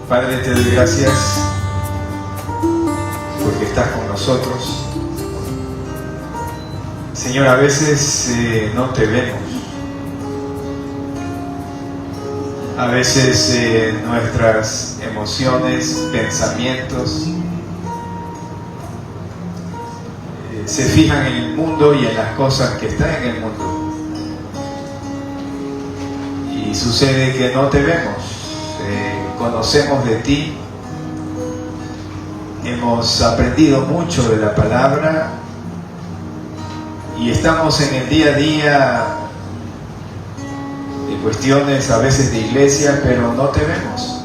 Padre, te doy gracias porque estás con nosotros. Señor, a veces no te vemos. A veces nuestras emociones, pensamientos se fijan en el mundo y en las cosas que están en el mundo. Y sucede que no te vemos. Conocemos de ti. Hemos aprendido mucho de la palabra. Y estamos en el día a día de cuestiones a veces de iglesia, pero no te vemos.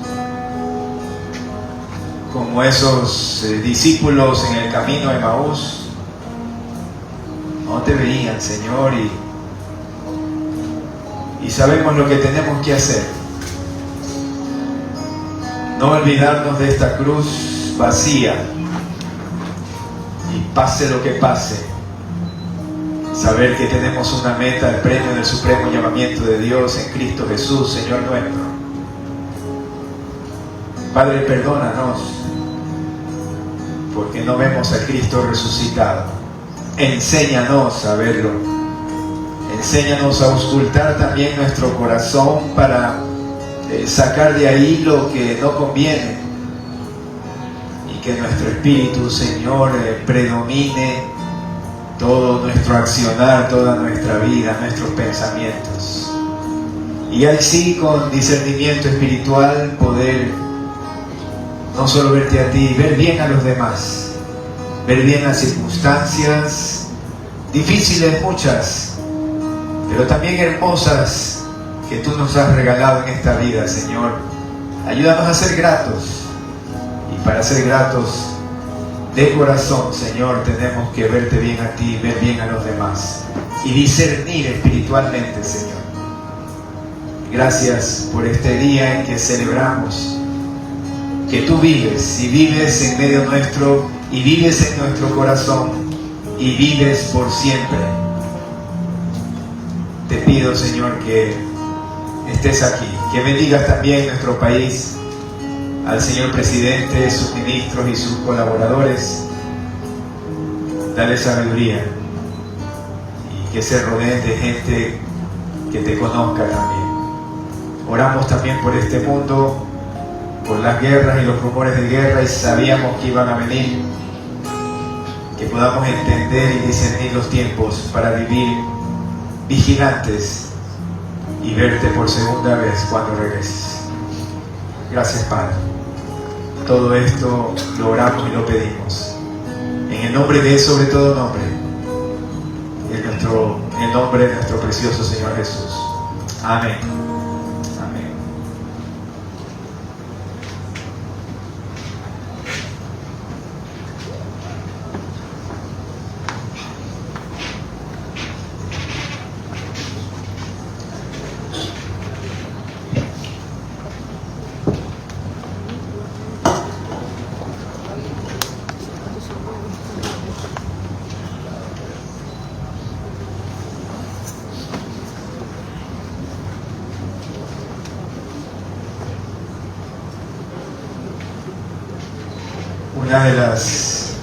Como esos discípulos en el camino a Emaús, no te veían, Señor, y sabemos lo que tenemos que hacer. No olvidarnos de esta cruz vacía, y pase lo que pase, saber que tenemos una meta, el premio del supremo llamamiento de Dios en Cristo Jesús, Señor nuestro. Padre, perdónanos porque no vemos a Cristo resucitado. Enséñanos a verlo. Enséñanos a auscultar también nuestro corazón para sacar de ahí lo que no conviene, y que nuestro espíritu, Señor, predomine todo nuestro accionar, toda nuestra vida, nuestros pensamientos. Y así, con discernimiento espiritual, poder no solo verte a ti, ver bien a los demás, ver bien las circunstancias difíciles, muchas, pero también hermosas, que tú nos has regalado en esta vida, Señor. Ayúdanos a ser gratos, y para ser gratos de corazón, Señor, tenemos que verte bien a ti, ver bien a los demás y discernir espiritualmente, Señor. Gracias por este día en que celebramos que tú vives, y vives en medio nuestro, y vives en nuestro corazón, y vives por siempre. Te pido, Señor, que estés aquí, que bendigas también nuestro país, al señor presidente, sus ministros y sus colaboradores. Dale sabiduría, y que se rodeen de gente que te conozca también. Oramos también por este mundo, por las guerras y los rumores de guerra, y sabíamos que iban a venir. Que podamos entender y discernir los tiempos para vivir vigilantes y verte por segunda vez cuando regreses. Gracias, Padre. Todo esto lo oramos y lo pedimos en el nombre de, sobre todo nombre, en el nombre de nuestro precioso Señor Jesús. Amén. Amén. Una de las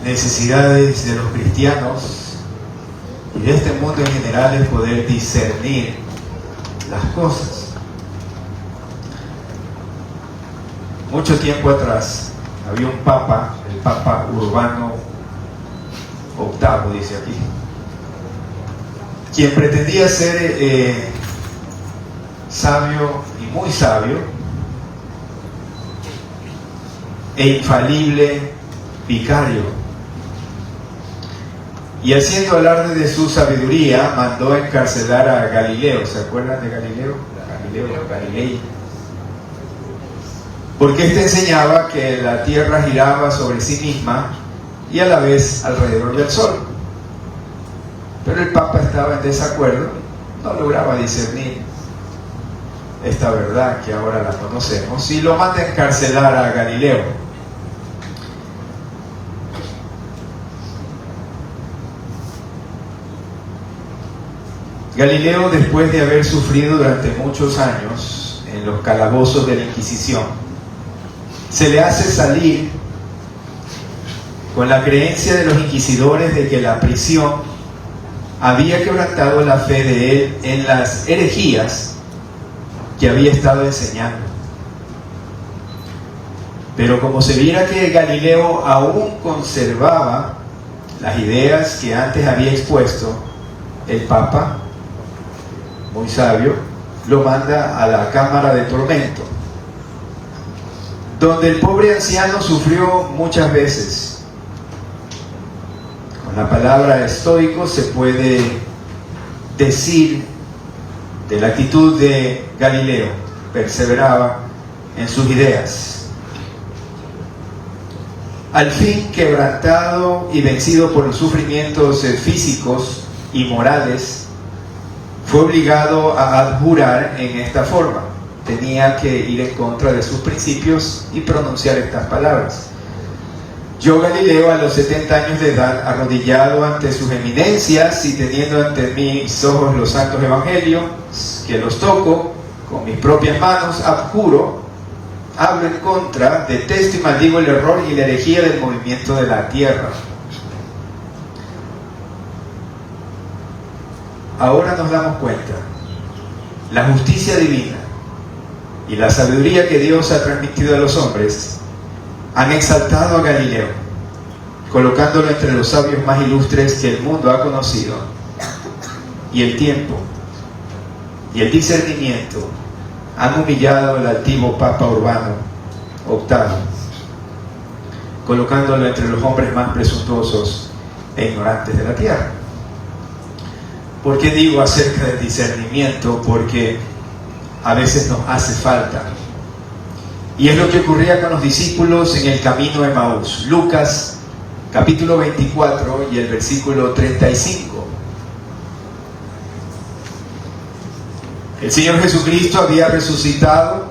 necesidades de los cristianos y de este mundo en general es poder discernir las cosas. Mucho tiempo atrás había un papa, el Papa Urbano VIII, dice aquí, quien pretendía ser sabio y muy sabio, e infalible vicario. Y haciendo alarde de su sabiduría, mandó encarcelar a Galileo. ¿Se acuerdan de Galileo? Galilei. Porque éste enseñaba que la tierra giraba sobre sí misma y a la vez alrededor del sol. Pero el Papa estaba en desacuerdo, no lograba discernir esta verdad que ahora la conocemos, y lo manda a encarcelar a Galileo. Galileo, después de haber sufrido durante muchos años en los calabozos de la Inquisición, se le hace salir con la creencia de los inquisidores de que la prisión había quebrantado la fe de él en las herejías que había estado enseñando. Pero como se viera que Galileo aún conservaba las ideas que antes había expuesto, el Papa, muy sabio, lo manda a la cámara de tormento, donde el pobre anciano sufrió muchas veces. Con la palabra estoico se puede decir de la actitud de Galileo: perseveraba en sus ideas. Al fin, quebrantado y vencido por los sufrimientos físicos y morales, fue obligado a abjurar en esta forma. Tenía que ir en contra de sus principios y pronunciar estas palabras: yo, Galileo, a los 70 años de edad, arrodillado ante sus eminencias y teniendo ante mis ojos los santos evangelios, que los toco con mis propias manos, abjuro, hablo en contra, detesto y maldigo el error y la herejía del movimiento de la tierra. Ahora nos damos cuenta, la justicia divina y la sabiduría que Dios ha transmitido a los hombres han exaltado a Galileo, colocándolo entre los sabios más ilustres que el mundo ha conocido, y el tiempo y el discernimiento han humillado al altivo Papa Urbano VIII, colocándolo entre los hombres más presuntuosos e ignorantes de la tierra. ¿Por qué digo acerca del discernimiento? Porque a veces nos hace falta. Y es lo que ocurría con los discípulos en el camino de Emaús. Lucas capítulo 24 y el versículo 35. El Señor Jesucristo había resucitado.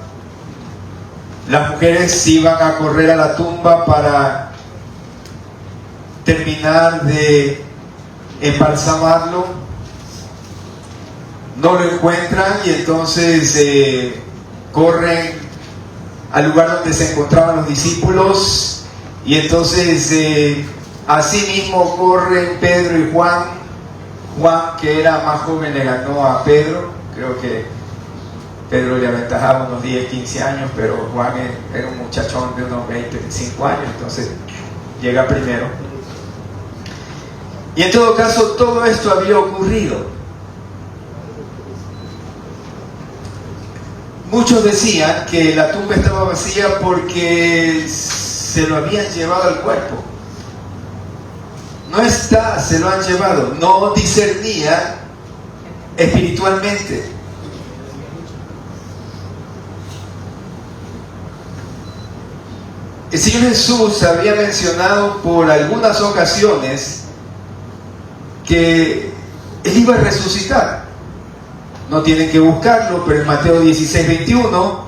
Las mujeres iban a correr a la tumba para terminar de embalsamarlo. No lo encuentran y entonces corren al lugar donde se encontraban los discípulos, y entonces así mismo corren Pedro y Juan. Juan, que era más joven, le ganó a Pedro. Creo que Pedro le aventajaba unos 10, 15 años, pero Juan era un muchachón de unos 20, 25 años, entonces llega primero. Y en todo caso, todo esto había ocurrido. Muchos decían que la tumba estaba vacía porque se lo habían llevado al cuerpo. No está, se lo han llevado. No discernía espiritualmente. El Señor Jesús había mencionado por algunas ocasiones que Él iba a resucitar. No tienen que buscarlo, pero en Mateo 16, 21,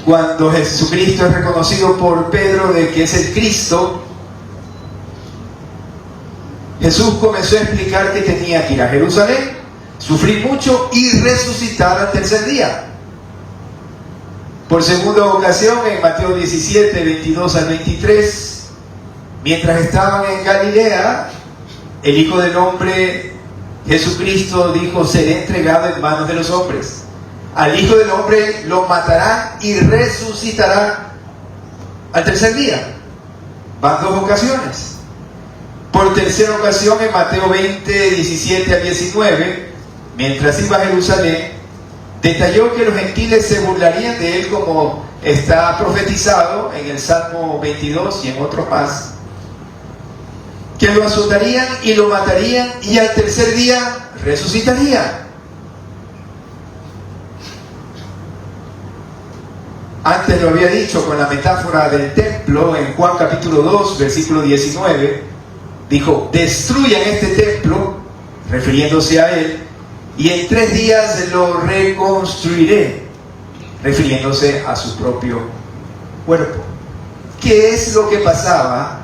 cuando Jesucristo es reconocido por Pedro de que es el Cristo, Jesús comenzó a explicar que tenía que ir a Jerusalén, sufrir mucho y resucitar al tercer día. Por segunda ocasión, en Mateo 17, 22 al 23, mientras estaban en Galilea, el Hijo del Hombre, Jesucristo, dijo: seré entregado en manos de los hombres. Al Hijo del Hombre lo matarán y resucitará al tercer día. Van dos ocasiones. Por tercera ocasión, en Mateo 20, 17 al 19, mientras iba a Jerusalén, detalló que los gentiles se burlarían de él, como está profetizado en el Salmo 22 y en otros más, que lo azotarían y lo matarían y al tercer día resucitaría. Antes lo había dicho con la metáfora del templo en Juan capítulo 2, versículo 19. Dijo: destruyan este templo, refiriéndose a él, y en 3 días lo reconstruiré, refiriéndose a su propio cuerpo. ¿Qué es lo que pasaba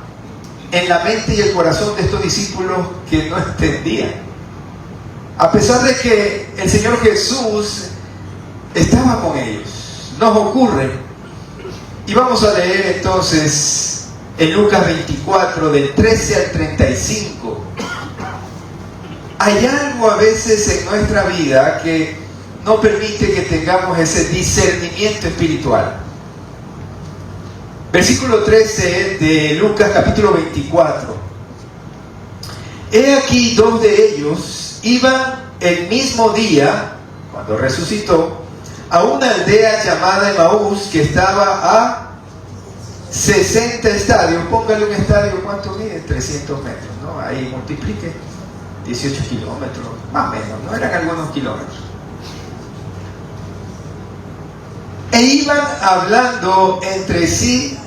en la mente y el corazón de estos discípulos que no entendían? A pesar de que el Señor Jesús estaba con ellos. Nos ocurre. Y vamos a leer entonces en Lucas 24, del 13 al 35. Hay algo a veces en nuestra vida que no permite que tengamos ese discernimiento espiritual. Versículo 13 de Lucas capítulo 24. He aquí, dos de ellos iban el mismo día, cuando resucitó, a una aldea llamada Emaús, que estaba a 60 estadios. Póngale un estadio, ¿cuánto mide? 300 metros, ¿no? Ahí multiplique, 18 kilómetros, más o menos, ¿no? Eran algunos kilómetros. E iban hablando entre sí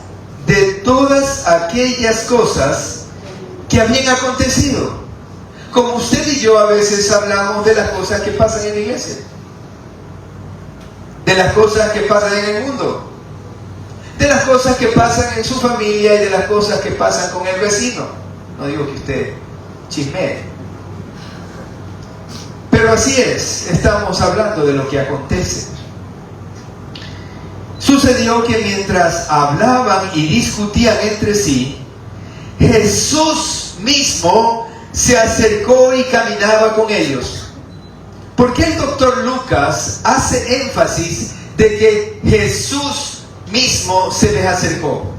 de todas aquellas cosas que habían acontecido. Como usted y yo a veces hablamos de las cosas que pasan en la iglesia, de las cosas que pasan en el mundo, de las cosas que pasan en su familia y de las cosas que pasan con el vecino. No digo que usted chismee, pero así es, estamos hablando de lo que acontece. Sucedió que mientras hablaban y discutían entre sí, Jesús mismo se acercó y caminaba con ellos. ¿Por qué el doctor Lucas hace énfasis de que Jesús mismo se les acercó?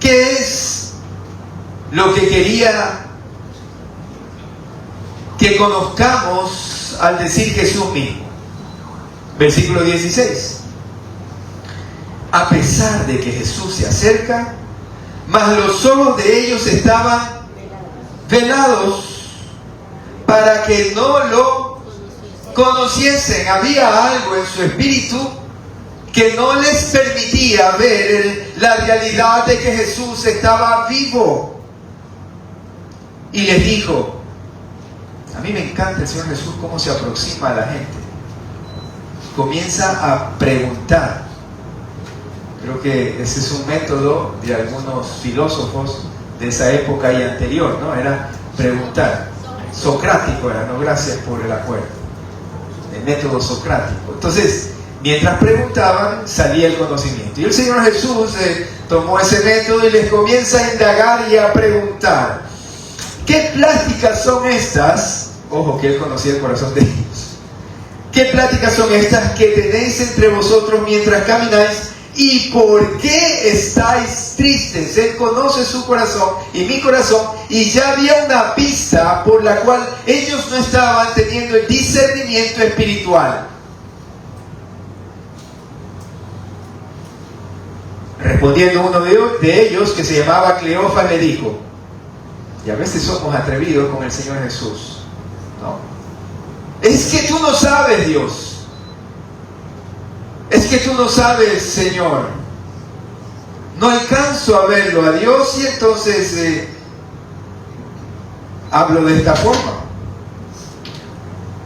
¿Qué es lo que quería que conozcamos al decir Jesús mismo? Versículo 16. A pesar de que Jesús se acerca, mas los ojos de ellos estaban velados para que no lo conociesen. Había algo en su espíritu que no les permitía ver la realidad de que Jesús estaba vivo. Y les dijo, a mí me encanta el Señor Jesús cómo se aproxima a la gente. Comienza a preguntar. Creo que ese es un método de algunos filósofos de esa época y anterior, ¿no? Era preguntar. Socrático era, no, gracias por el acuerdo. El método socrático. Entonces, mientras preguntaban, salía el conocimiento. Y el Señor Jesús tomó ese método y les comienza a indagar y a preguntar. ¿Qué pláticas son estas? Ojo, que Él conocía el corazón de ellos. ¿Qué pláticas son estas que tenéis entre vosotros mientras camináis? ¿Y por qué estáis tristes? Él conoce su corazón y mi corazón, y ya había una pista por la cual ellos no estaban teniendo el discernimiento espiritual. Respondiendo uno de ellos, que se llamaba Cleofas, le dijo, y a veces somos atrevidos con el Señor Jesús, ¿no? Es que tú no sabes, Dios. Es que tú no sabes, Señor. No alcanzo a verlo a Dios y entonces hablo de esta forma.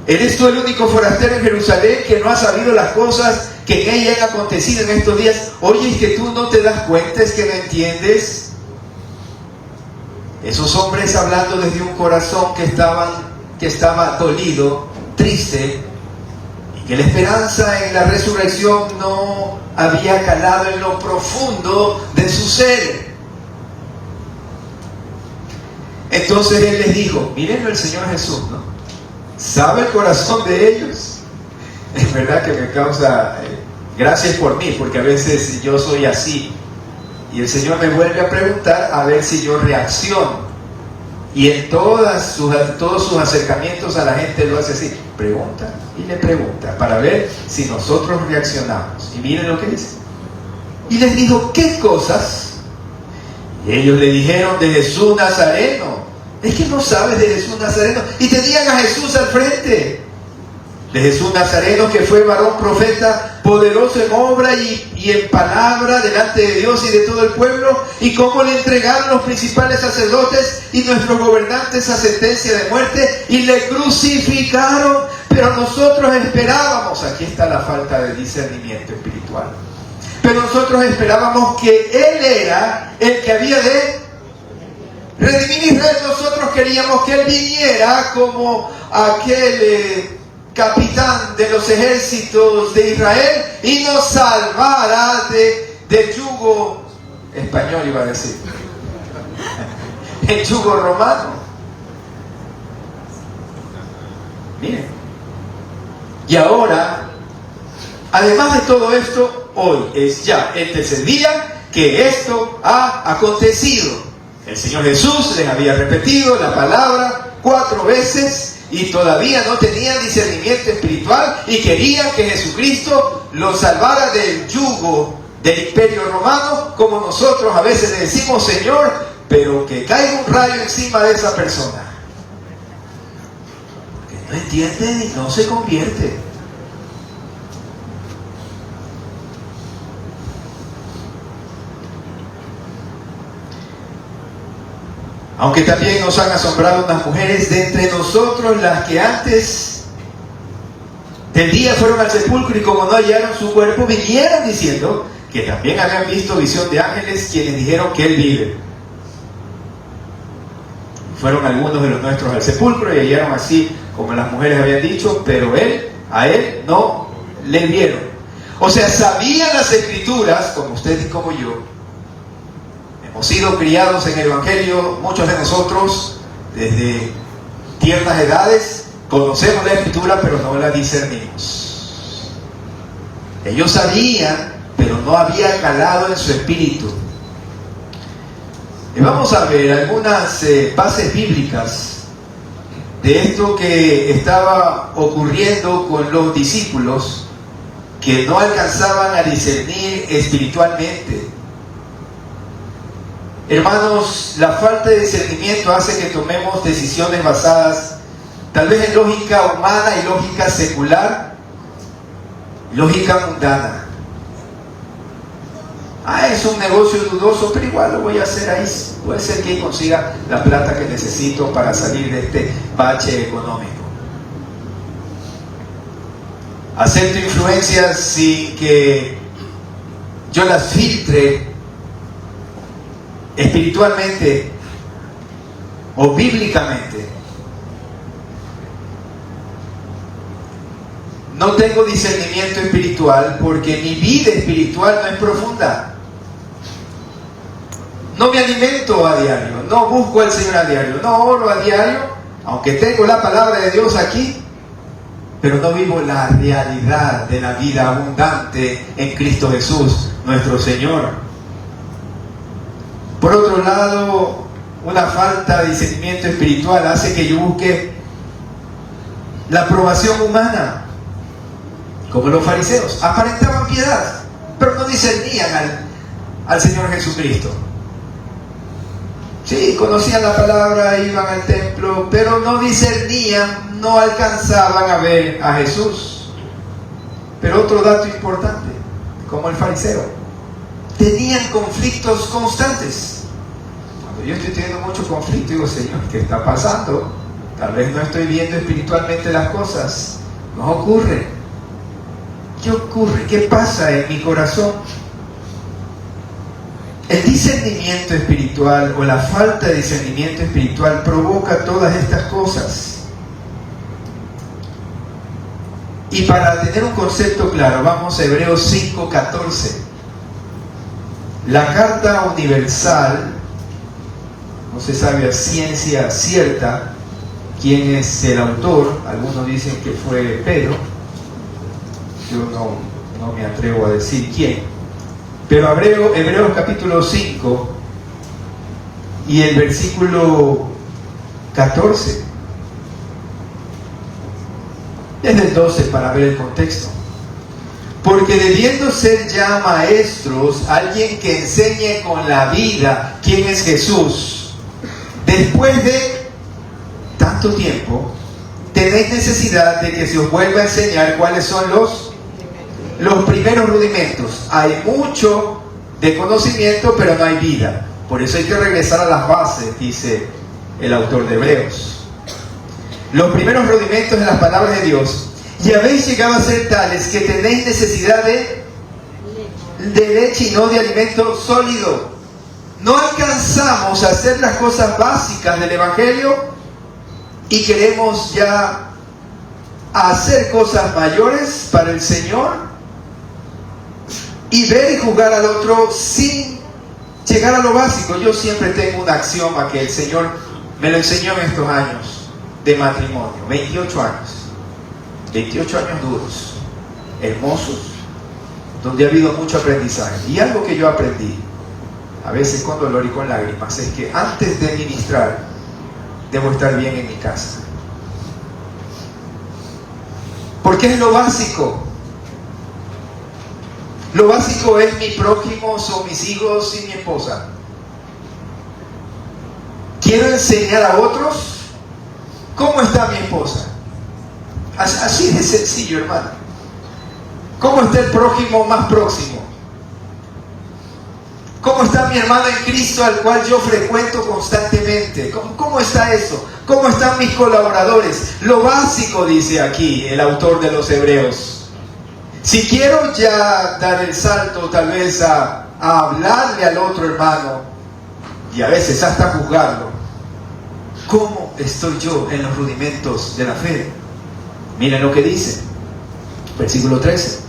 ¿Eres tú el único forastero en Jerusalén que no ha sabido las cosas que en ella han acontecido en estos días? Oye, es que tú no te das cuenta, es que no entiendes. Esos hombres hablando desde un corazón que estaba dolido, triste, y que la esperanza en la resurrección no había calado en lo profundo de su ser. Entonces Él les dijo, miren el Señor Jesús, ¿no? ¿Sabe el corazón de ellos? Es verdad que me causa gracias por mí, porque a veces yo soy así, y el Señor me vuelve a preguntar a ver si yo reacciono. Y en todos sus acercamientos a la gente lo hace así, pregunta y le pregunta, para ver si nosotros reaccionamos. Y miren lo que dice. Y les dijo, ¿qué cosas? Y ellos le dijeron, de Jesús Nazareno. Es que no sabes de Jesús Nazareno. Y tenían a Jesús al frente. De Jesús Nazareno, que fue varón profeta, poderoso en obra y en palabra delante de Dios y de todo el pueblo, y cómo le entregaron los principales sacerdotes y nuestros gobernantes a sentencia de muerte, y le crucificaron, pero nosotros esperábamos, aquí está la falta de discernimiento espiritual, pero nosotros esperábamos que Él era el que había de redimir Israel, nosotros queríamos que Él viniera como aquel capitán de los ejércitos de Israel y nos salvara del yugo español, iba a decir, el yugo romano. Miren, y ahora, además de todo esto, hoy es ya el tercer día que esto ha acontecido. El Señor Jesús les había repetido la palabra 4 veces y todavía no tenían discernimiento espiritual y querían que Jesucristo los salvara del yugo del imperio romano, como nosotros a veces le decimos: Señor, pero que caiga un rayo encima de esa persona. Que no entiende y no se convierte. Aunque también nos han asombrado unas mujeres de entre nosotros, las que antes del día fueron al sepulcro y como no hallaron su cuerpo, vinieron diciendo que también habían visto visión de ángeles, quienes dijeron que Él vive. Fueron algunos de los nuestros al sepulcro y hallaron así como las mujeres habían dicho, pero a Él no le vieron. O sea, sabían las Escrituras, como usted y como yo. Hemos sido criados en el Evangelio, muchos de nosotros, desde tiernas edades, conocemos la Escritura, pero no la discernimos. Ellos sabían, pero no había calado en su espíritu. Y vamos a ver algunas bases bíblicas de esto que estaba ocurriendo con los discípulos que no alcanzaban a discernir espiritualmente. Hermanos, la falta de discernimiento hace que tomemos decisiones basadas tal vez en lógica humana y lógica secular, lógica mundana. Es un negocio dudoso, pero igual lo voy a hacer ahí. Puede ser que consiga la plata que necesito para salir de este bache económico. Acepto influencias sin que yo las filtre espiritualmente o bíblicamente. No tengo discernimiento espiritual porque mi vida espiritual no es profunda. No me alimento a diario, no busco al Señor a diario, no oro a diario, aunque tengo la palabra de Dios aquí, pero no vivo la realidad de la vida abundante en Cristo Jesús, nuestro Señor. Por otro lado, una falta de discernimiento espiritual hace que yo busque la aprobación humana, como los fariseos. Aparentaban piedad, pero no discernían al Señor Jesucristo. Sí, conocían la palabra, iban al templo, pero no discernían, no alcanzaban a ver a Jesús. Pero otro dato importante, como el fariseo, tenían conflictos constantes. Cuando yo estoy teniendo mucho conflicto, digo: Señor, ¿qué está pasando? Tal vez no estoy viendo espiritualmente las cosas. No ocurre. ¿Qué ocurre? ¿Qué pasa en mi corazón? El discernimiento espiritual o la falta de discernimiento espiritual provoca todas estas cosas. Y para tener un concepto claro, vamos a Hebreos 5:14. La carta universal, no se sabe a ciencia cierta quién es el autor. Algunos dicen que fue Pedro. Yo no me atrevo a decir quién. Pero Hebreos capítulo 5 y el versículo 14. Desde el 12 para ver el contexto. Porque debiendo ser ya maestros, alguien que enseñe con la vida quién es Jesús, después de tanto tiempo, tenéis necesidad de que se os vuelva a enseñar cuáles son los primeros rudimentos. Hay mucho de conocimiento, pero no hay vida. Por eso hay que regresar a las bases, dice el autor de Hebreos. Los primeros rudimentos de las palabras de Dios. Y habéis llegado a ser tales que tenéis necesidad de leche y no de alimento sólido. no alcanzamos a hacer las cosas básicas del Evangelio y queremos ya hacer cosas mayores para el Señor y ver y juzgar al otro sin llegar a lo básico. Yo siempre tengo un axioma que el Señor me lo enseñó en estos años de matrimonio, 28 años duros, hermosos, donde ha habido mucho aprendizaje. Y algo que yo aprendí, a veces con dolor y con lágrimas, es que antes de ministrar, debo estar bien en mi casa. Porque es lo básico. Lo básico es mi prójimo, son mis hijos y mi esposa. Quiero enseñar a otros cómo está mi esposa. Así de sencillo, hermano. ¿Cómo está el prójimo más próximo? ¿Cómo está mi hermano en Cristo al cual yo frecuento constantemente? ¿Cómo está eso? ¿Cómo están mis colaboradores? Lo básico, dice aquí el autor de los Hebreos. Si quiero ya dar el salto tal vez a hablarle al otro hermano y a veces hasta juzgarlo, ¿cómo estoy yo en los rudimentos de la fe? Miren lo que dice, versículo 13.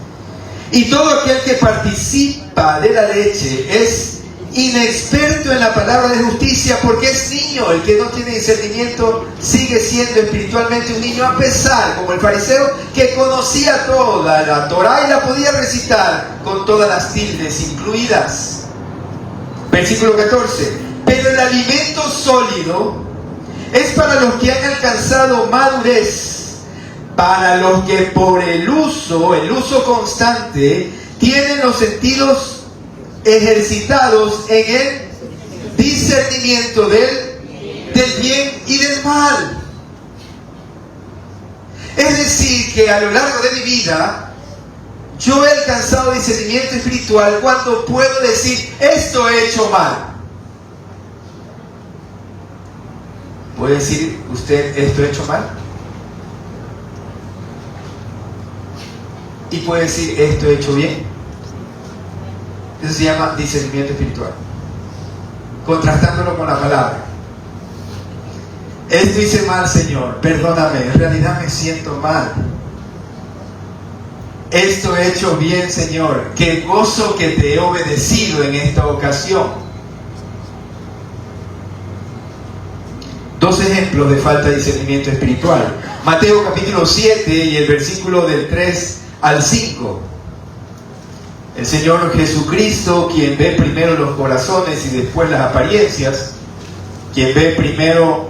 Y todo aquel que participa de la leche es inexperto en la palabra de justicia porque es niño. El que no tiene discernimiento sigue siendo espiritualmente un niño, a pesar, como el fariseo, que conocía toda la Torá y la podía recitar con todas las tildes incluidas. Versículo 14. Pero el alimento sólido es para los que han alcanzado madurez, para los que por el uso constante, tienen los sentidos ejercitados en el discernimiento del bien y del mal. Es decir, que a lo largo de mi vida, yo he alcanzado discernimiento espiritual cuando puedo decir, esto he hecho mal. ¿Puede decir usted, esto he hecho mal? Y puede decir, esto he hecho bien. Eso se llama discernimiento espiritual, contrastándolo con la palabra. Esto hice mal, Señor, perdóname, en realidad me siento mal. Esto he hecho bien, Señor, qué gozo que te he obedecido en esta ocasión. Dos ejemplos de falta de discernimiento espiritual. Mateo capítulo 7 y el versículo del 3 al 5. El Señor Jesucristo, quien ve primero los corazones y después las apariencias, quien ve primero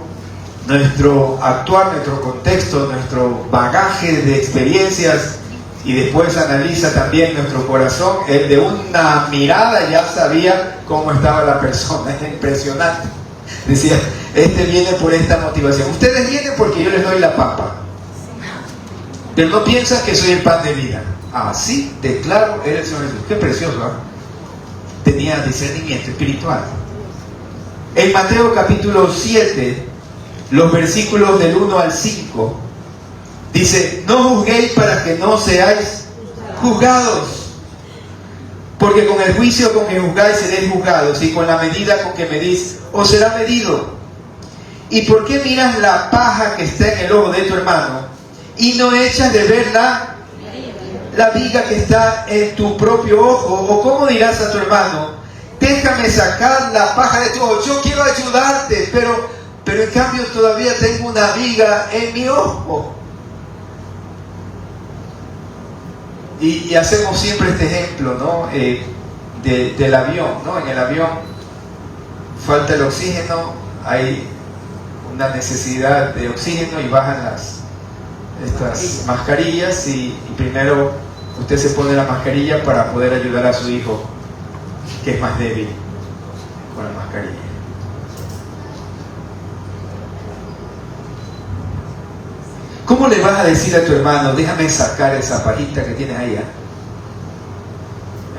nuestro actuar, nuestro contexto, nuestro bagaje de experiencias y después analiza también nuestro corazón, él de una mirada ya sabía cómo estaba la persona. Es impresionante. Decía, este viene por esta motivación. Ustedes vienen porque yo les doy la papa, pero no piensan que soy el pan de vida. Así de claro era el Señor Jesús. Qué precioso, ¿eh? Tenía discernimiento espiritual. En Mateo capítulo 7, los versículos del 1 al 5, dice, no juzguéis para que no seáis juzgados, porque con el juicio con que juzgáis seréis juzgados, y con la medida con que medís os será medido. ¿Y por qué miras la paja que está en el ojo de tu hermano y no echas de ver la viga que está en tu propio ojo? ¿O cómo dirás a tu hermano, déjame sacar la paja de tu ojo? Yo quiero ayudarte, pero en cambio todavía tengo una viga en mi ojo. Y hacemos siempre este ejemplo, ¿no? Del avión, ¿no? En el avión falta el oxígeno, hay una necesidad de oxígeno y bajan estas mascarillas y primero usted se pone la mascarilla para poder ayudar a su hijo que es más débil con la mascarilla. ¿Cómo le vas a decir a tu hermano, déjame sacar esa pajita que tienes ahí?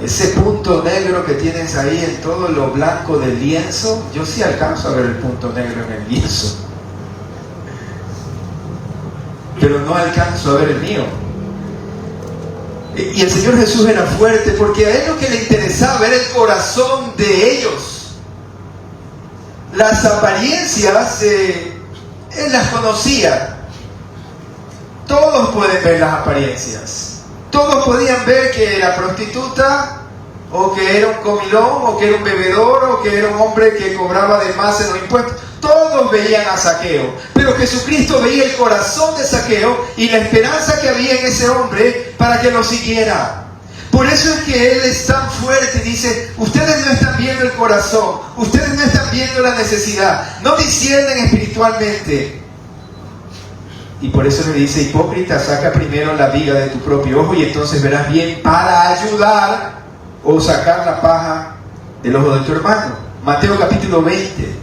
Ese punto negro que tienes ahí en todo lo blanco del lienzo, yo sí alcanzo a ver el punto negro en el lienzo, pero no alcanzo a ver el mío. Y el Señor Jesús era fuerte porque a Él lo que le interesaba era el corazón de ellos. las apariencias, él las conocía. Todos pueden ver las apariencias. Todos podían ver que era prostituta, o que era un comilón, o que era un bebedor, o que era un hombre que cobraba de más en los impuestos. Todos veían a Zaqueo, pero Jesucristo veía el corazón de Zaqueo y la esperanza que había en ese hombre para que lo siguiera. Por eso es que él es tan fuerte y dice: ustedes no están viendo el corazón, ustedes no están viendo la necesidad, no disciernen espiritualmente. Y por eso le dice: hipócrita, saca primero la viga de tu propio ojo y entonces verás bien para ayudar o sacar la paja del ojo de tu hermano. Mateo capítulo 20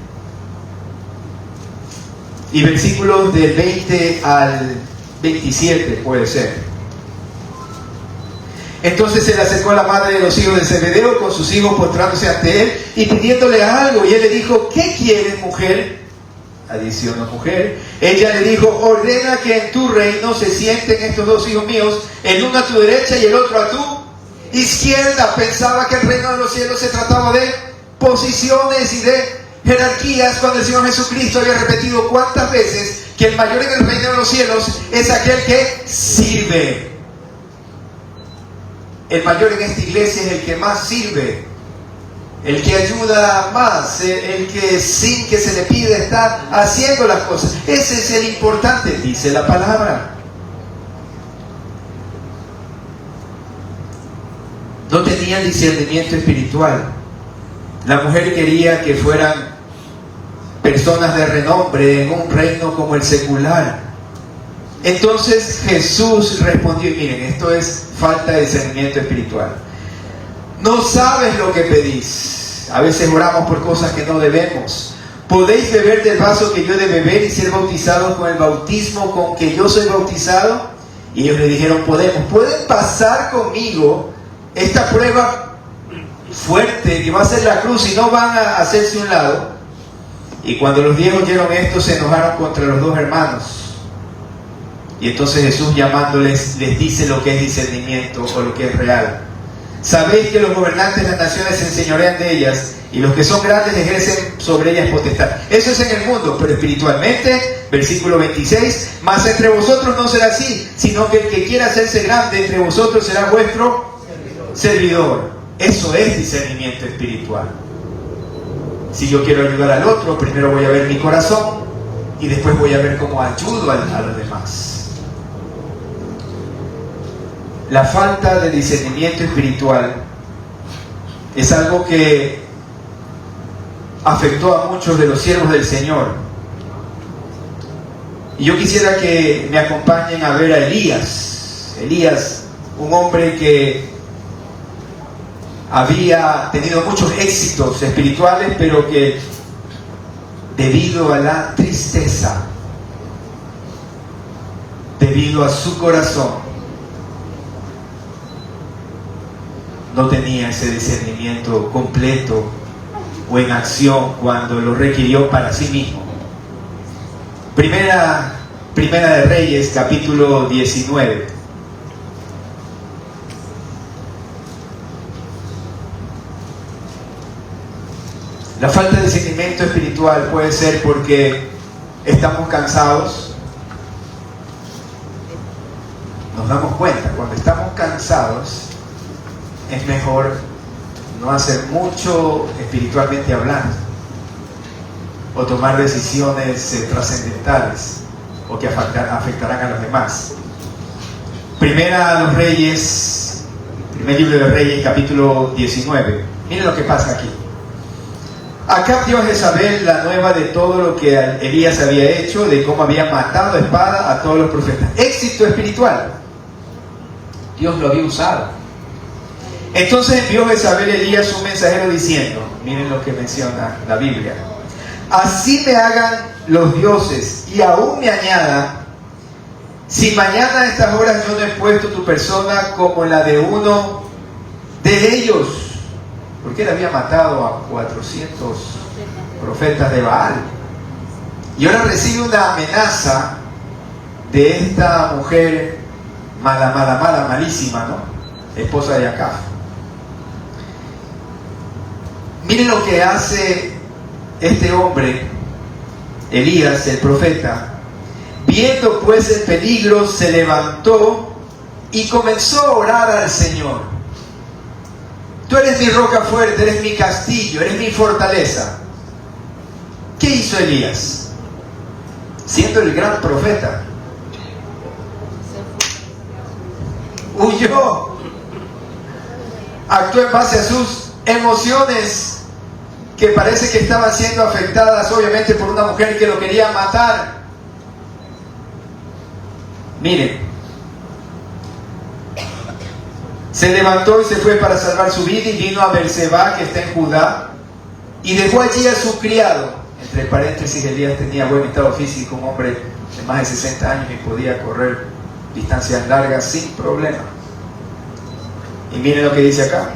y versículos del 20 al 27 puede ser. Entonces se le acercó a la madre de los hijos de Zebedeo con sus hijos postrándose ante él y pidiéndole algo, y él le dijo: ¿qué quieres, mujer? Adicionó: mujer. Ella le dijo: ordena que en tu reino se sienten estos dos hijos míos, el uno a tu derecha y el otro a tu izquierda. Pensaba que el reino de los cielos se trataba de posiciones y de jerarquías, cuando el Señor Jesucristo había repetido cuántas veces que el mayor en el reino de los cielos es aquel que sirve. El mayor en esta iglesia es el que más sirve, el que ayuda más, el que sin que se le pida está haciendo las cosas. Ese es el importante, dice la palabra. No tenían discernimiento espiritual. La mujer quería que fueran personas de renombre en un reino como el secular. Entonces Jesús respondió, y miren, esto es falta de discernimiento espiritual. No sabes lo que pedís. A veces oramos por cosas que no debemos. ¿Podéis beber del vaso que yo he de beber y ser bautizados con el bautismo con que yo soy bautizado? Y ellos le dijeron: podemos. ¿Pueden pasar conmigo esta prueba fuerte que va a ser la cruz y no van a hacerse un lado? Y cuando los viejos oyeron esto, se enojaron contra los dos hermanos. Y entonces Jesús, llamándoles, les dice lo que es discernimiento o lo que es real. Sabéis que los gobernantes de las naciones se enseñorean de ellas, y los que son grandes ejercen sobre ellas potestad. Eso es en el mundo, pero espiritualmente, versículo 26, mas entre vosotros no será así, sino que el que quiera hacerse grande entre vosotros será vuestro servidor. Eso es discernimiento espiritual. Si yo quiero ayudar al otro, primero voy a ver mi corazón y después voy a ver cómo ayudo a los demás. La falta de discernimiento espiritual es algo que afectó a muchos de los siervos del Señor. Y yo quisiera que me acompañen a ver a Elías. Elías, un hombre que había tenido muchos éxitos espirituales, pero que debido a la tristeza, debido a su corazón, no tenía ese discernimiento completo o en acción cuando lo requirió para sí mismo. Primera de Reyes, capítulo 19. La falta de discernimiento espiritual puede ser porque estamos cansados. Nos damos cuenta, cuando estamos cansados, es mejor no hacer mucho espiritualmente hablando, o tomar decisiones trascendentales o que afectarán a los demás. Primera a los Reyes, primer libro de Reyes, capítulo 19. Miren lo que pasa aquí. Acab dio a Jezabel la nueva de todo lo que Elías había hecho, de cómo había matado a espada a todos los profetas. Éxito espiritual. Dios lo había usado. Entonces envió Jezabel a Elías un mensajero diciendo, miren lo que menciona la Biblia: así me hagan los dioses y aún me añadan, si mañana a estas horas yo no he puesto tu persona como la de uno de ellos. Porque él había matado a 400 profetas de Baal. Y ahora recibe una amenaza de esta mujer malísima, ¿no? Esposa de Acab. Miren lo que hace este hombre, Elías, el profeta, viendo pues el peligro, se levantó y comenzó a orar al Señor. Tú eres mi roca fuerte, eres mi castillo, eres mi fortaleza. ¿Qué hizo Elías? Siendo el gran profeta, huyó, actuó en base a sus emociones, que parece que estaban siendo afectadas obviamente por una mujer que lo quería matar. Miren, se levantó y se fue para salvar su vida y vino a Beerseba, que está en Judá, y dejó allí a su criado. Entre paréntesis, Elías tenía buen estado físico, un hombre de más de 60 años y podía correr distancias largas sin problema. Y miren lo que dice acá.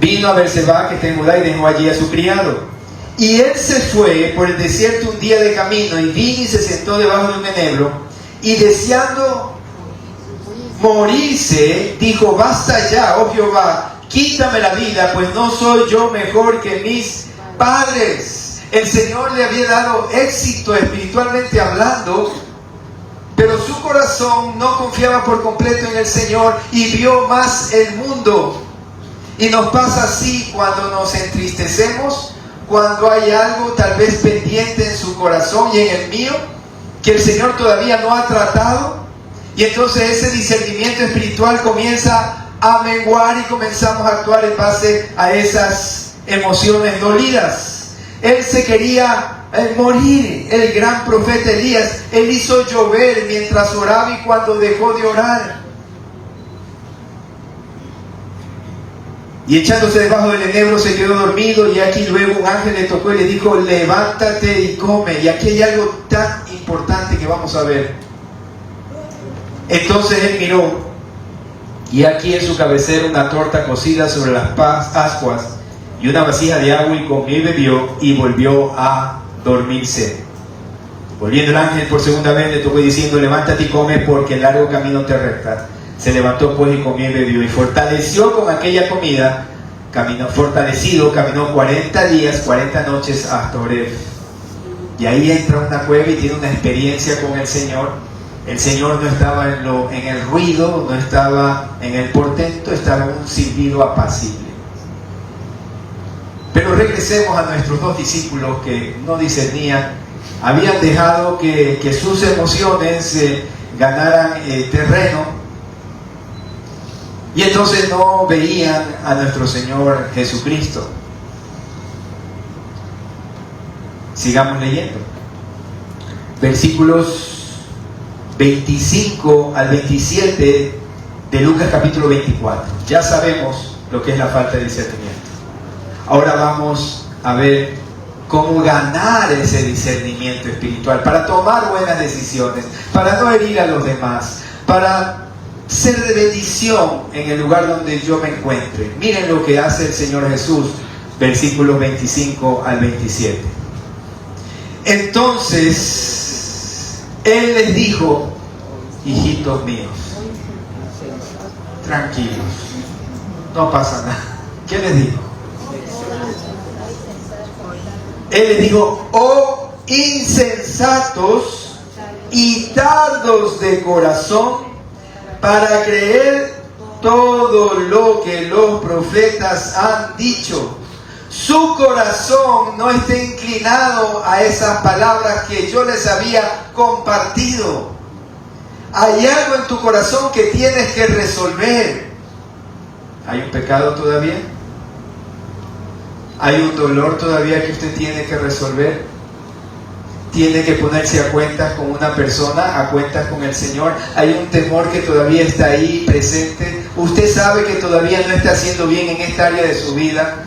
Vino a Beerseba, que está en Judá, y dejó allí a su criado. Y él se fue por el desierto un día de camino, y vino y se sentó debajo de un enebro, y deseando morirse, dijo: basta ya, oh Jehová, quítame la vida, pues no soy yo mejor que mis padres. El Señor le había dado éxito espiritualmente hablando, pero su corazón no confiaba por completo en el Señor y vio más el mundo. Y nos pasa así cuando nos entristecemos, cuando hay algo tal vez pendiente en su corazón y en el mío, que el Señor todavía no ha tratado. Y entonces ese discernimiento espiritual comienza a menguar y comenzamos a actuar en base a esas emociones dolidas. Él se quería morir, el gran profeta Elías. Él hizo llover mientras oraba y cuando dejó de orar. Y echándose debajo del enebro se quedó dormido, y aquí luego un ángel le tocó y le dijo: levántate y come. Y aquí hay algo tan importante que vamos a ver. Entonces él miró, y aquí en su cabecera una torta cocida sobre las ascuas y una vasija de agua, y comió y bebió y volvió a dormirse. Volviendo el ángel por segunda vez le tocó diciendo: levántate y come, porque el largo camino te resta. Se levantó pues y comió y bebió, y fortaleció con aquella comida, caminó 40 días, 40 noches hasta Horeb. Y ahí entra a una cueva y tiene una experiencia con el Señor. El Señor no estaba en el ruido, no estaba en el portento, estaba en un silbido apacible. Pero regresemos a nuestros dos discípulos que no discernían, habían dejado que sus emociones ganaran terreno, y entonces no veían a nuestro Señor Jesucristo. Sigamos leyendo. Versículos 25 al 27 de Lucas capítulo 24. Ya sabemos lo que es la falta de discernimiento. Ahora vamos a ver cómo ganar ese discernimiento espiritual para tomar buenas decisiones, para no herir a los demás, para ser de bendición en el lugar donde yo me encuentre. Miren lo que hace el Señor Jesús, versículos 25 al 27. Entonces Él les dijo: hijitos míos, tranquilos, no pasa nada. ¿Qué les dijo? Él les dijo: oh insensatos y tardos de corazón para creer todo lo que los profetas han dicho. Su corazón no está inclinado a esas palabras que yo les había compartido. Hay algo en tu corazón que tienes que resolver. ¿Hay un pecado todavía? ¿Hay un dolor todavía que usted tiene que resolver? Tiene que ponerse a cuentas con una persona, a cuentas con el Señor. Hay un temor que todavía está ahí presente. Usted sabe que todavía no está haciendo bien en esta área de su vida.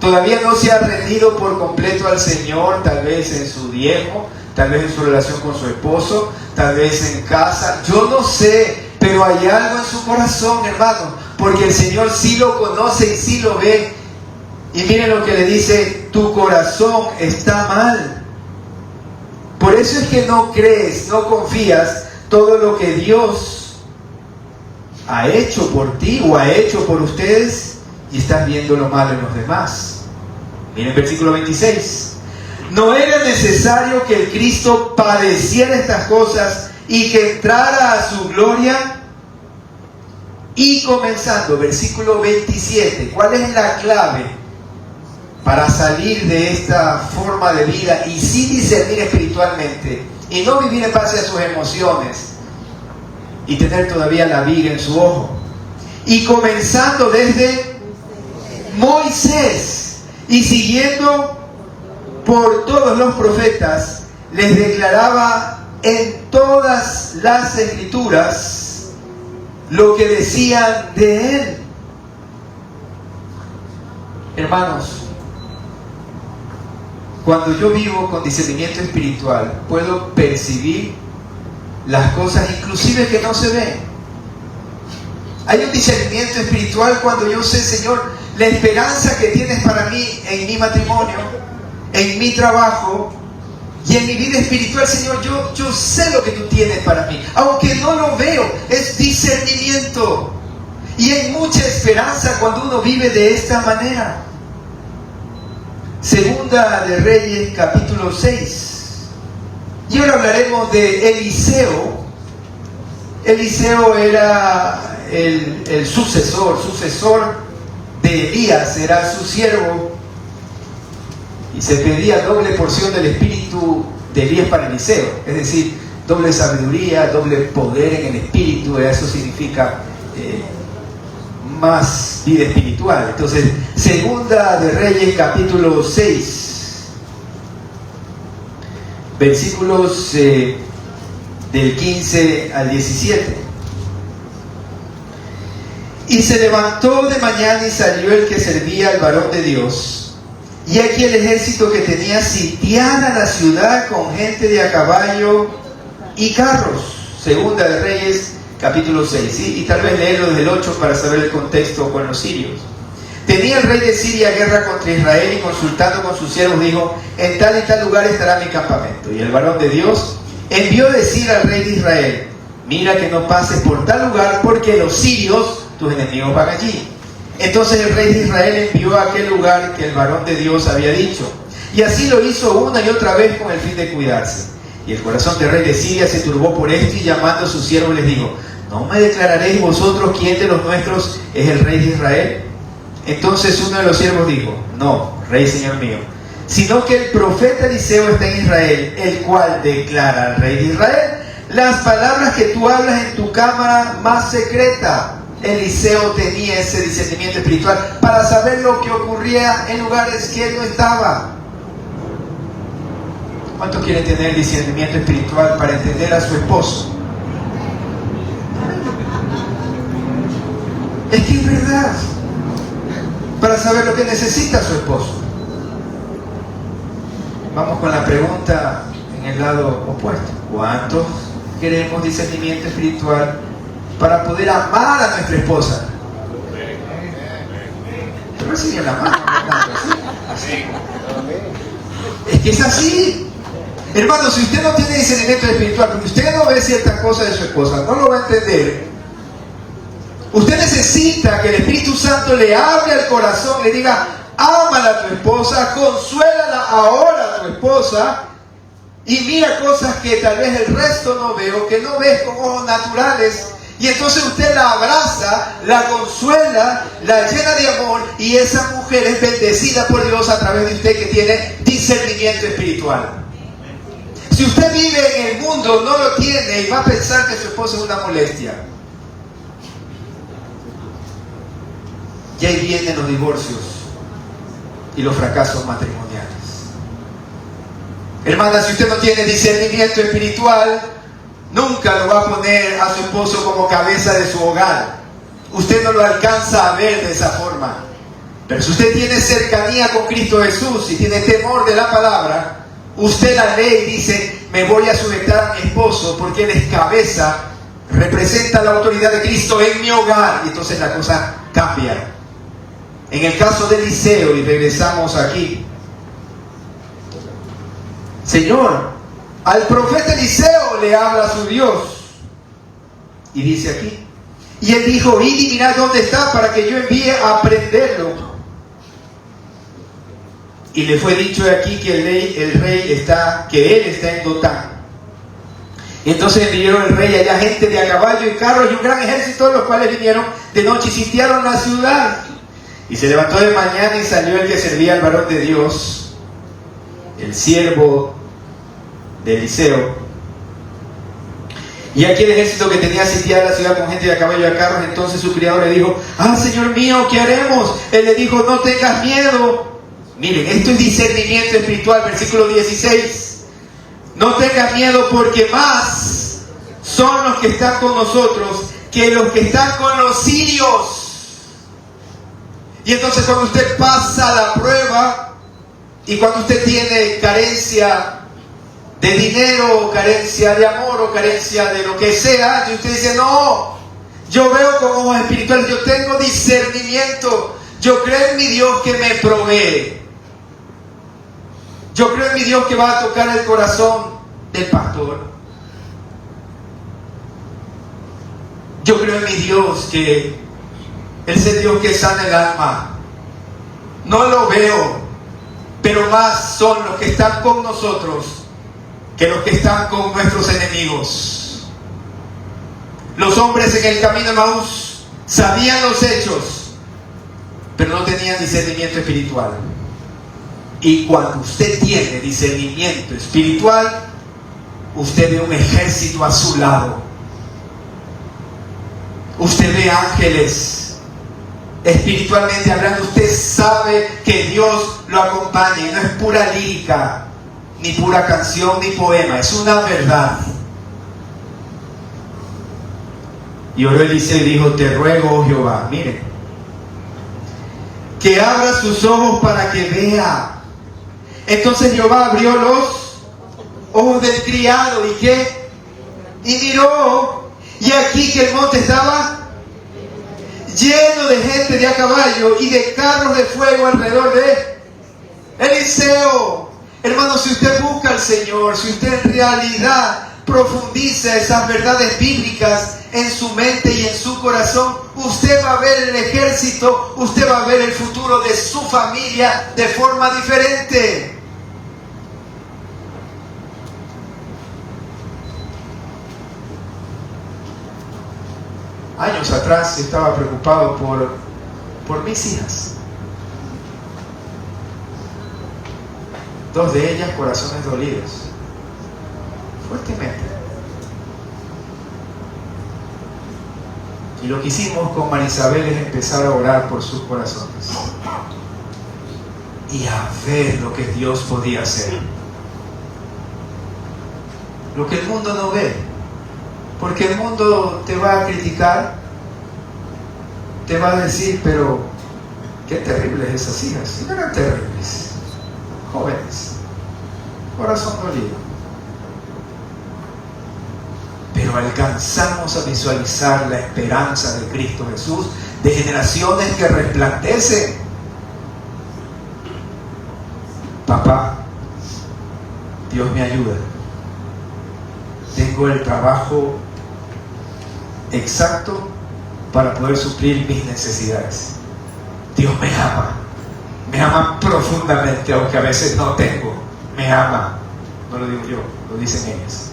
Todavía no se ha rendido por completo al Señor, tal vez en su diezmo, tal vez en su relación con su esposo, tal vez en casa. Yo no sé, pero hay algo en su corazón, hermano, porque el Señor sí lo conoce y sí lo ve. Y miren lo que le dice: tu corazón está mal. Por eso es que no crees, no confías todo lo que Dios ha hecho por ti o ha hecho por ustedes, y estás viendo lo malo en los demás. Miren versículo 26. No era necesario que el Cristo padeciera estas cosas y que entrara a su gloria. Y comenzando, versículo 27, ¿cuál es la clave para salir de esta forma de vida y sí discernir espiritualmente y no vivir en base a sus emociones y tener todavía la viga en su ojo? Y comenzando desde Moisés y siguiendo por todos los profetas, les declaraba en todas las escrituras lo que decían de él. Hermanos, cuando yo vivo con discernimiento espiritual, puedo percibir las cosas inclusive que no se ven. Hay un discernimiento espiritual cuando yo sé, Señor, la esperanza que tienes para mí en mi matrimonio, en mi trabajo y en mi vida espiritual. Señor, yo sé lo que tú tienes para mí, aunque no lo veo. Es discernimiento, y hay mucha esperanza cuando uno vive de esta manera. Segunda de Reyes, capítulo 6. Y ahora hablaremos de Eliseo. Eliseo era el sucesor de Elías, era su siervo. Y se pedía doble porción del espíritu de Elías para Eliseo, es decir, doble sabiduría, doble poder en el espíritu. Eso significa más vida espiritual. Entonces, Segunda de Reyes, capítulo 6, versículos del 15 al 17. Y se levantó de mañana y salió el que servía al varón de Dios. Y aquí el ejército que tenía sitiada la ciudad con gente de a caballo y carros. Segunda de Reyes, capítulo 6. ¿Sí? Y tal vez leerlo desde el 8 para saber el contexto con los sirios. Tenía el rey de Siria guerra contra Israel, y consultando con sus siervos dijo: en tal y tal lugar estará mi campamento. Y el varón de Dios envió decir al rey de Israel: mira que no pases por tal lugar, porque los sirios, tus enemigos, van allí. Entonces el rey de Israel envió a aquel lugar que el varón de Dios había dicho. Y así lo hizo una y otra vez con el fin de cuidarse. Y el corazón del rey de Siria se turbó por esto, y llamando a sus siervos les dijo: ¿no me declararéis vosotros quién de los nuestros es el rey de Israel? Entonces uno de los siervos dijo: no, rey señor mío, sino que el profeta Eliseo está en Israel, el cual declara al rey de Israel las palabras que tú hablas en tu cámara más secreta. Eliseo tenía ese discernimiento espiritual para saber lo que ocurría en lugares que él no estaba. ¿Cuántos quieren tener discernimiento espiritual para entender a su esposo? Es que es verdad, para saber lo que necesita su esposo. Vamos con la pregunta en el lado opuesto. ¿Cuántos queremos discernimiento espiritual para poder amar a nuestra esposa? Pero reciben la mano, no tanto así. Es que es así. Hermano, si usted no tiene discernimiento espiritual, porque usted no ve ciertas cosas de su esposa, no lo va a entender. Usted necesita que el Espíritu Santo le abra el corazón, le diga: ámala a tu esposa, consuélala ahora a tu esposa, y mira cosas que tal vez el resto no veo, que no ves con ojos naturales. Y entonces usted la abraza, la consuela, la llena de amor, y esa mujer es bendecida por Dios a través de usted, que tiene discernimiento espiritual. Si usted vive en el mundo, no lo tiene, y va a pensar que su esposo es una molestia. Y ahí vienen los divorcios y los fracasos matrimoniales. Hermana, si usted no tiene discernimiento espiritual, nunca lo va a poner a su esposo como cabeza de su hogar. Usted no lo alcanza a ver de esa forma. Pero si usted tiene cercanía con Cristo Jesús y tiene temor de la palabra, usted la lee y dice: me voy a sujetar a mi esposo porque él es cabeza, representa la autoridad de Cristo en mi hogar. Y entonces la cosa cambia. En el caso de Eliseo, y regresamos aquí, Señor, al profeta Eliseo le habla a su Dios, y dice aquí: y él dijo: id y mirad dónde está, para que yo envíe a prenderlo. y le fue dicho aquí que él está en Dotán. Y entonces envió el rey allá gente de a caballo y carros y un gran ejército, los cuales vinieron de noche y sitiaron la ciudad. Y se levantó de mañana y salió el que servía al varón de Dios, el siervo de Eliseo. Y aquí el ejército que tenía sitiada la ciudad con gente de a caballo y a carros. Entonces su criado le dijo: ¡Ah, Señor mío, qué haremos! Él le dijo: no tengas miedo. Miren, esto es discernimiento espiritual, versículo 16. No tengas miedo, porque más son los que están con nosotros que los que están con los sirios. Y entonces cuando usted pasa la prueba y cuando usted tiene carencia de dinero, o carencia de amor, o carencia de lo que sea, y usted dice: no, yo veo con ojos espirituales, yo tengo discernimiento, yo creo en mi Dios que me provee. Yo creo en mi Dios que va a tocar el corazón del pastor. Yo creo en mi Dios que Él es el Dios que sana el alma. No lo veo, pero más son los que están con nosotros que los que están con nuestros enemigos. Los hombres en el camino de Maús sabían los hechos, pero no tenían discernimiento espiritual. Y cuando usted tiene discernimiento espiritual, usted ve un ejército a su lado. Usted ve ángeles. Espiritualmente hablando, usted sabe que Dios lo acompaña. Y no es pura lírica, ni pura canción, ni poema. Es una verdad. Y oró Eliseo y dijo: te ruego, oh Jehová, miren, que abra sus ojos para que vea. Entonces Jehová abrió los ojos del criado. ¿Y qué? Y miró, y aquí que el monte estaba lleno de gente de a caballo y de carros de fuego alrededor de Eliseo. Hermano, si usted busca al Señor, si usted en realidad profundiza esas verdades bíblicas en su mente y en su corazón, usted va a ver el ejército, usted va a ver el futuro de su familia de forma diferente. Años atrás estaba preocupado por mis hijas. 2 de ellas corazones dolidos, fuertemente. Y lo que hicimos con Marisabel es empezar a orar por sus corazones y a ver lo que Dios podía hacer, lo que el mundo no ve. Porque el mundo te va a criticar, te va a decir: pero qué terribles esas hijas. Y no eran terribles, jóvenes, corazón dolido. Pero alcanzamos a visualizar la esperanza de Cristo Jesús, de generaciones que resplandecen. Papá, Dios me ayuda. Tengo el trabajo exacto para poder suplir mis necesidades. Dios me ama profundamente, aunque a veces no tengo. Me ama. No lo digo yo, lo dicen ellas.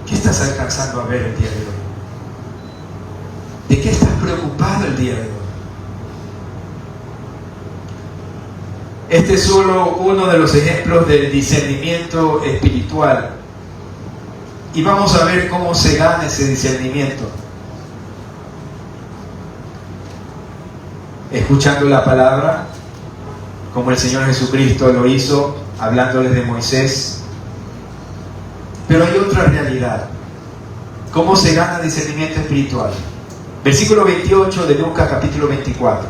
¿Qué estás alcanzando a ver el día de hoy? ¿De qué estás preocupado el día de hoy? Este es solo uno de los ejemplos del discernimiento espiritual. Y vamos a ver cómo se gana ese discernimiento. Escuchando la palabra, como el Señor Jesucristo lo hizo, hablándoles de Moisés. Pero hay otra realidad. ¿Cómo se gana discernimiento espiritual? Versículo 28 de Lucas capítulo 24.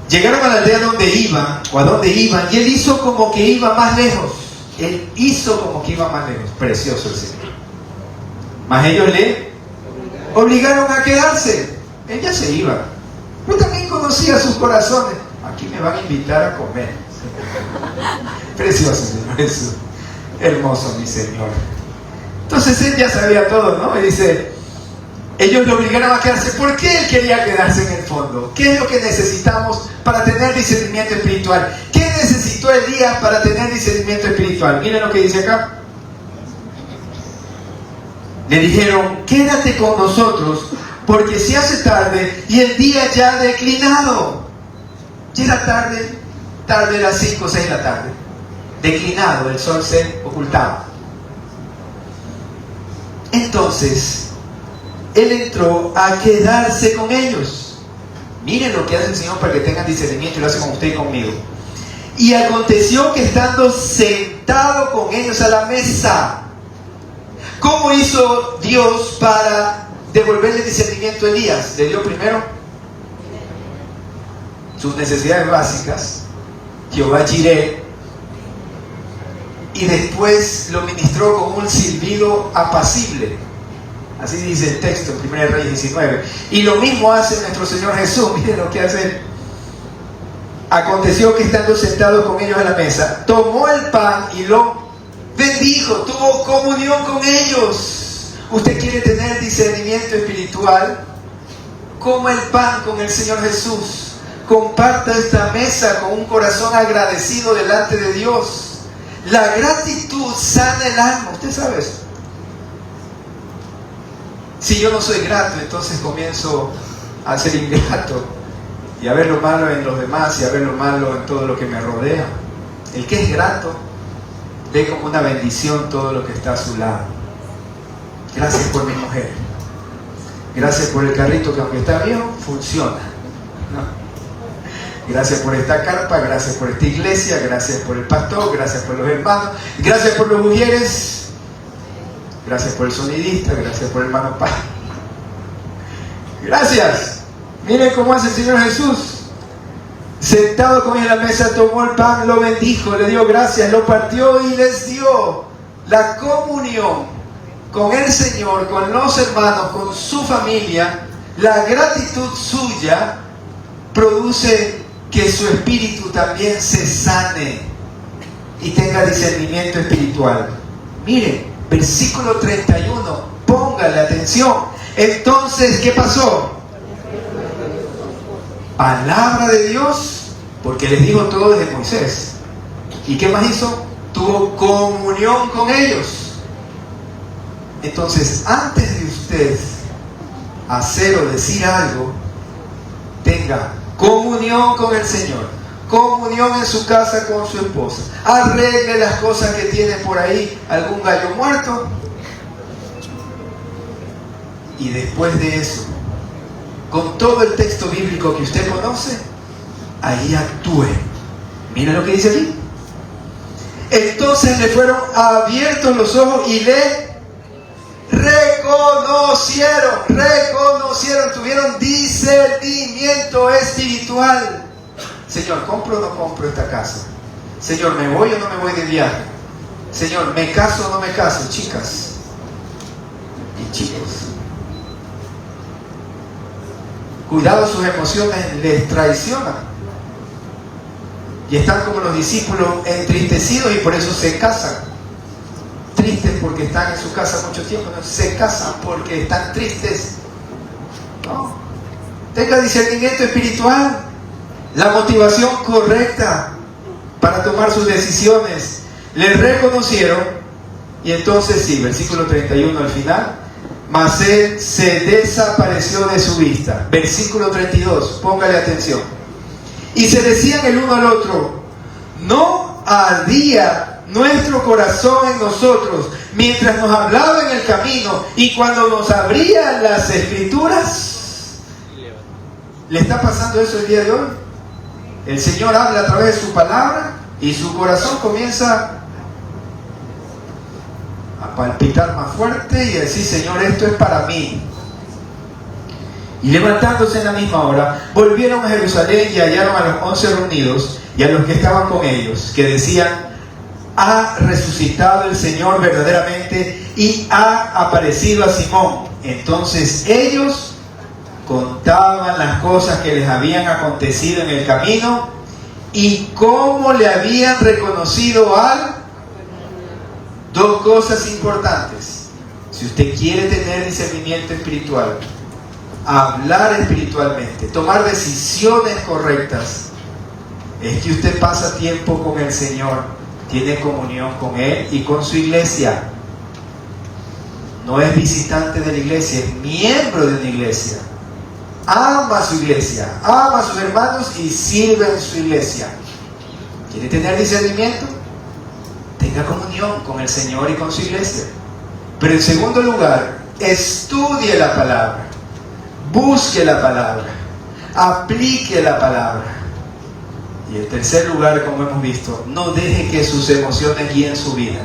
Llegaron a la aldea donde iban, o a donde iban, y él hizo como que iba más lejos. Él hizo como que iba más lejos. Precioso el Señor. Mas ellos le obligaron a quedarse. Él ya se iba. Pero también conocía sus corazones. Aquí me van a invitar a comer. Precioso, Señor Jesús. Hermoso, mi Señor. Entonces él ya sabía todo, ¿no? Y dice: Ellos lo obligaron a quedarse. ¿Por qué él quería quedarse en el fondo? ¿Qué es lo que necesitamos para tener discernimiento espiritual? ¿Qué necesitó Elías para tener discernimiento espiritual? Miren lo que dice acá. Le dijeron, quédate con nosotros, porque se hace tarde y el día ya ha declinado. Ya era tarde era 5 o 6 de la tarde. Declinado, el sol se ocultaba. Entonces, él entró a quedarse con ellos. Miren lo que hace el Señor para que tengan discernimiento, y lo hace con usted y conmigo. Y aconteció que estando sentado con ellos a la mesa. ¿Cómo hizo Dios para devolverle discernimiento a Elías? Le dio primero sus necesidades básicas, Jehová Jireh, y después lo ministró con un silbido apacible. Así dice el texto en 1 Reyes 19. Y lo mismo hace nuestro Señor Jesús. Miren lo que hace. Aconteció que estando sentado con ellos a la mesa, tomó el pan y lo bendijo, tuvo comunión con ellos. Usted quiere tener discernimiento espiritual, coma el pan con el Señor Jesús. Comparta esta mesa con un corazón agradecido delante de Dios. La gratitud sana el alma. ¿Usted sabe eso? Si yo no soy grato, entonces comienzo a ser ingrato y a ver lo malo en los demás y a ver lo malo en todo lo que me rodea. El que es grato ve como una bendición todo lo que está a su lado. Gracias por mi mujer. Gracias por el carrito que aunque está viejo, funciona, ¿no? Gracias por esta carpa, gracias por esta iglesia, gracias por el pastor, gracias por los hermanos, gracias por los mujeres, gracias por el sonidista, gracias por el hermano Paz. Gracias. Miren cómo hace el Señor Jesús. Sentado con él a la mesa, tomó el pan, lo bendijo, le dio gracias, lo partió y les dio. La comunión con el Señor, con los hermanos, con su familia, la gratitud suya produce que su espíritu también se sane y tenga discernimiento espiritual. Miren, versículo 31, póngale atención. Entonces, ¿qué pasó? Palabra de Dios, porque les dijo todo desde Moisés. ¿Y qué más hizo? Tuvo comunión con ellos. Entonces, antes de usted hacer o decir algo, tenga comunión con el Señor, comunión en su casa con su esposa, arregle las cosas que tiene por ahí, algún gallo muerto, y después de eso, con todo el texto bíblico que usted conoce, ahí actúe. Mira lo que dice aquí. Entonces le fueron abiertos los ojos y le reconocieron, tuvieron discernimiento espiritual. Señor, ¿compro o no compro esta casa? Señor, ¿me voy o no me voy de viaje? Señor, ¿me caso o no me caso? Chicas y chicos, cuidado, sus emociones les traicionan y están como los discípulos entristecidos y por eso se casan. Tristes porque están en su casa mucho tiempo, no se casan porque están tristes. No, tenga discernimiento espiritual, la motivación correcta para tomar sus decisiones. Le reconocieron y entonces sí, versículo 31 al final, mas él se desapareció de su vista. Versículo 32, póngale atención. Y se decían el uno al otro, no ardía nuestro corazón en nosotros mientras nos hablaba en el camino y cuando nos abría las escrituras. ¿Le está pasando eso el día de hoy? El Señor habla a través de su palabra y su corazón comienza a palpitar más fuerte y a decir, Señor, esto es para mí. Y levantándose en la misma hora, volvieron a Jerusalén y hallaron a los 11 reunidos y a los que estaban con ellos, que decían, ha resucitado el Señor verdaderamente y ha aparecido a Simón. Entonces ellos contaban las cosas que les habían acontecido en el camino y cómo le habían reconocido al... Dos cosas importantes. Si usted quiere tener discernimiento espiritual, hablar espiritualmente, tomar decisiones correctas, es que usted pasa tiempo con el Señor, tiene comunión con Él y con su iglesia. No es visitante de la iglesia, es miembro de una iglesia. Ama a su iglesia, ama a sus hermanos y sirve en su iglesia. ¿Quiere tener discernimiento? Tenga comunión con el Señor y con su iglesia. Pero en segundo lugar, estudie la palabra, busque la palabra, aplique la palabra. Y en tercer lugar, como hemos visto, no deje que sus emociones guíen su vida.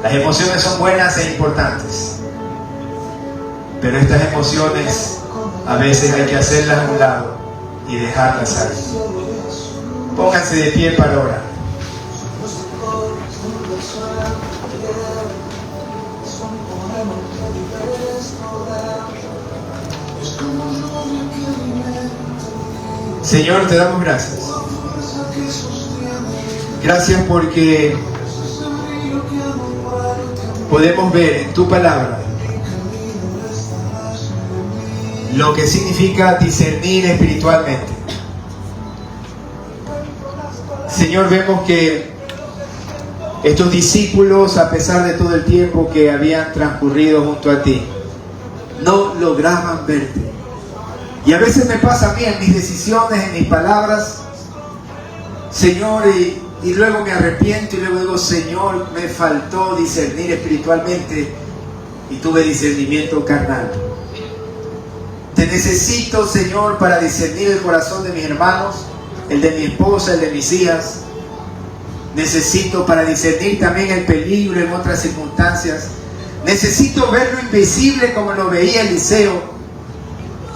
Las emociones son buenas e importantes, pero estas emociones a veces hay que hacerlas a un lado y dejarlas ahí. Pónganse de pie para orar. Señor, te damos gracias. Gracias porque podemos ver en tu palabra lo que significa discernir espiritualmente. Señor, vemos que estos discípulos, a pesar de todo el tiempo que habían transcurrido junto a ti, no lograban verte. Y a veces me pasa a mí en mis decisiones, en mis palabras, Señor, y luego me arrepiento y luego digo, Señor, me faltó discernir espiritualmente y tuve discernimiento carnal. Te necesito, Señor, para discernir el corazón de mis hermanos, el de mi esposa, el de mis hijas. Necesito para discernir también el peligro en otras circunstancias. Necesito ver lo invisible como lo veía Eliseo,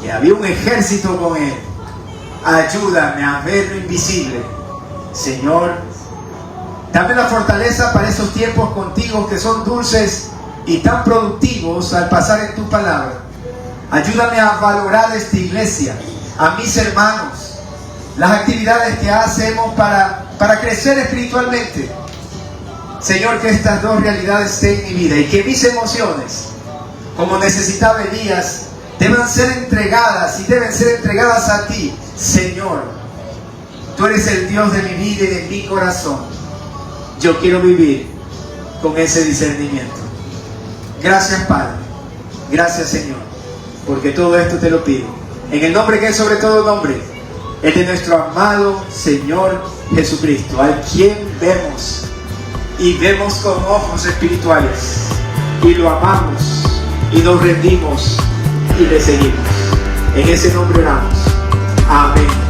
que había un ejército con él. Ayúdame a ver lo invisible, Señor. Dame la fortaleza para esos tiempos contigo que son dulces y tan productivos al pasar en tu palabra. Ayúdame a valorar esta iglesia, a mis hermanos, las actividades que hacemos para crecer espiritualmente. Señor, que estas dos realidades estén en mi vida y que mis emociones, como necesitaba Elías, deben ser entregadas y deben ser entregadas a ti. Señor, tú eres el Dios de mi vida y de mi corazón. Yo quiero vivir con ese discernimiento. Gracias, Padre. Gracias, Señor, porque todo esto te lo pido en el nombre que es sobre todo nombre, el de nuestro amado Señor Jesucristo, al quien vemos y vemos con ojos espirituales y lo amamos y nos rendimos y le seguimos. En ese nombre oramos. Amén.